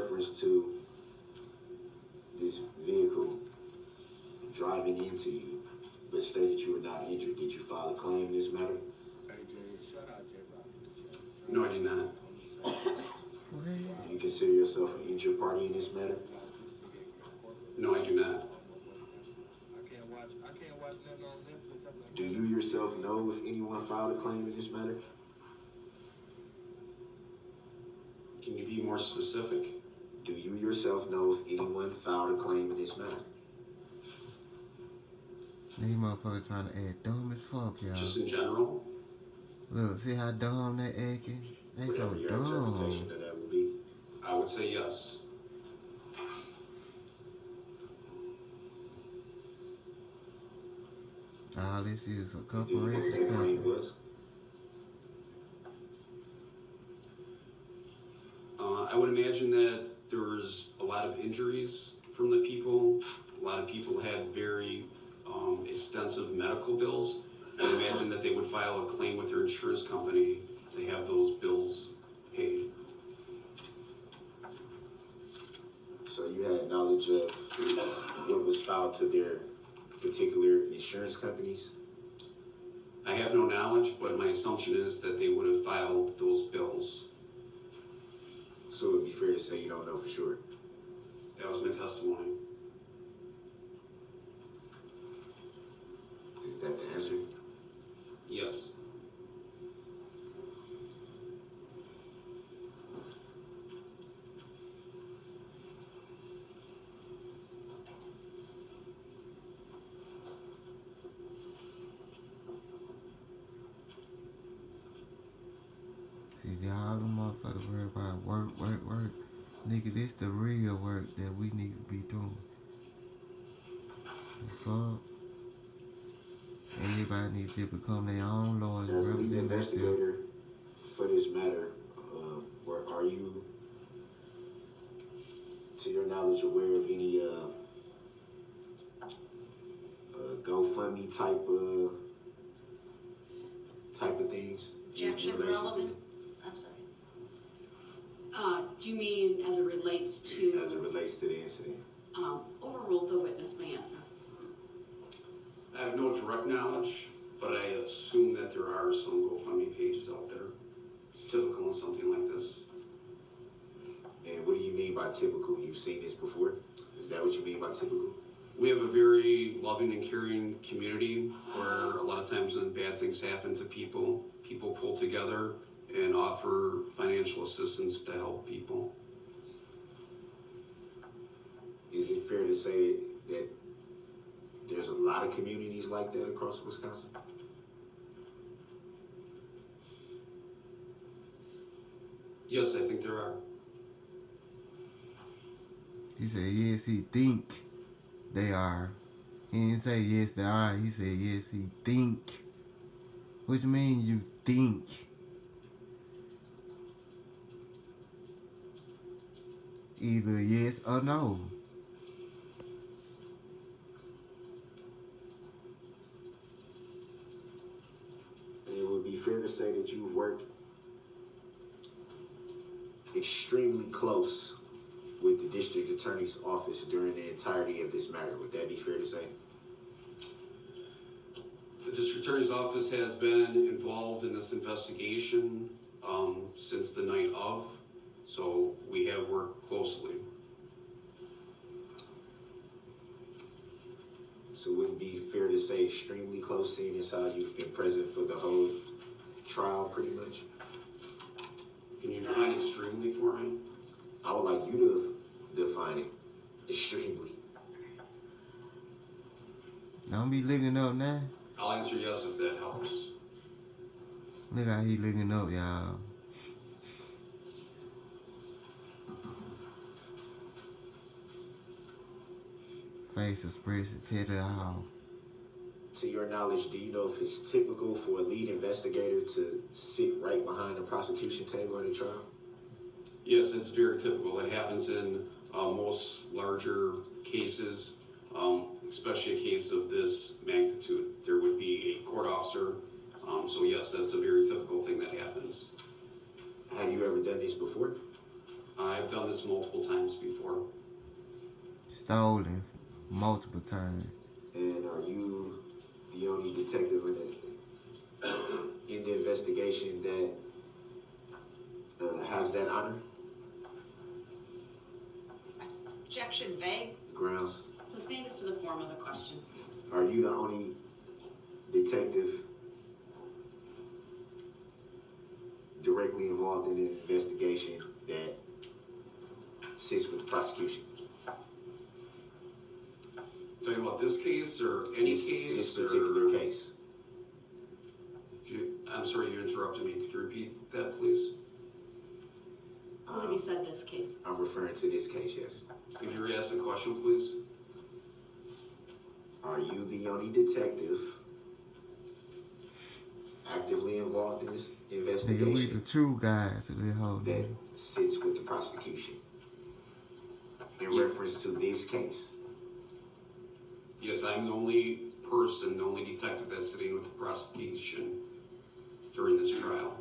reference to this vehicle driving into you, but stated you were not injured. Did you file a claim in this matter? No, I did not. Do you consider yourself an injured party in this matter? No, I do not. Do you yourself know if anyone filed a claim in this matter? Can you be more specific? Do you yourself know if anyone filed a claim in this matter? These motherfuckers trying to act dumb as fuck, y'all. Just in general? Look, see how dumb they acting? They so Whatever your interpretation dumb. of that would be. I would say yes. All this is a Do you know what that corporation. claim was? I would imagine that there was a lot of injuries from the people. A lot of people had very extensive medical bills. I would imagine that they would file a claim with their insurance company to have those bills paid. So you had knowledge of what was filed to their particular insurance companies? I have no knowledge, but my assumption is that they would have filed those bills. So it would be fair to say you don't know for sure. That was my testimony. Is that the answer? Yes. See, all them motherfuckers worry about work. Nigga, this the real work that we need to be doing. The fuck? Everybody needs to become their own lawyers and As lead represent themselves. investigator for this matter, are you, to your knowledge, aware of any GoFundMe type of things? Objection in relation to relevant? I'm sorry. Do you mean as it relates As to, it relates to the incident? overruled, the witness may answer? I have no direct knowledge, but I assume that there are some GoFundMe pages out there. It's typical in something like this. And what do you mean by typical? You've seen this before? Is that what you mean by typical? We have a very loving and caring community where a lot of times when bad things happen to people, people pull together and offer financial assistance to help people. Is it fair to say that there's a lot of communities like that across Wisconsin? Yes, I think there are. He said, yes, he think they are. He didn't say yes, they are. He said, yes, he think. Which means you think. Either yes or no. And it would be fair to say that you've worked extremely close with the district attorney's office during the entirety of this matter. Would that be fair to say? The district attorney's office has been involved in this investigation since the night of, so we have worked closely. So would it be fair to say extremely close, seeing as how you've been present for the whole trial pretty much? Can you define extremely for me? I would like you to define it extremely. Don't be looking up now. I'll answer yes if that helps. Look how he looking up, y'all. Face expression, tell it all. To your knowledge, do you know if it's typical for a lead investigator to sit right behind the prosecution table in a trial? Yes, it's very typical. It happens in most larger cases, especially a case of this magnitude. There would be a court officer. So yes, that's a very typical thing that happens. Have you ever done this before? I've done this multiple times before. Stolen multiple times. And are you the only detective in the investigation that has that honor? Objection vague. Grounds. So stand us to the form of the question. Are you the only detective directly involved in the investigation that sits with the prosecution? Talking about this case or any This case? particular or, case. I'm sorry, you interrupted me. Could you repeat that, please? I believe he said this case. I'm referring to this case, yes. Could you re-ask the question, please? Are you the only detective actively involved in this Nigga, we the investigation true guys of this whole that thing. sits with the prosecution in Yeah. reference to this case? Yes, I'm the only person, the only detective that's sitting with the prosecution during this trial.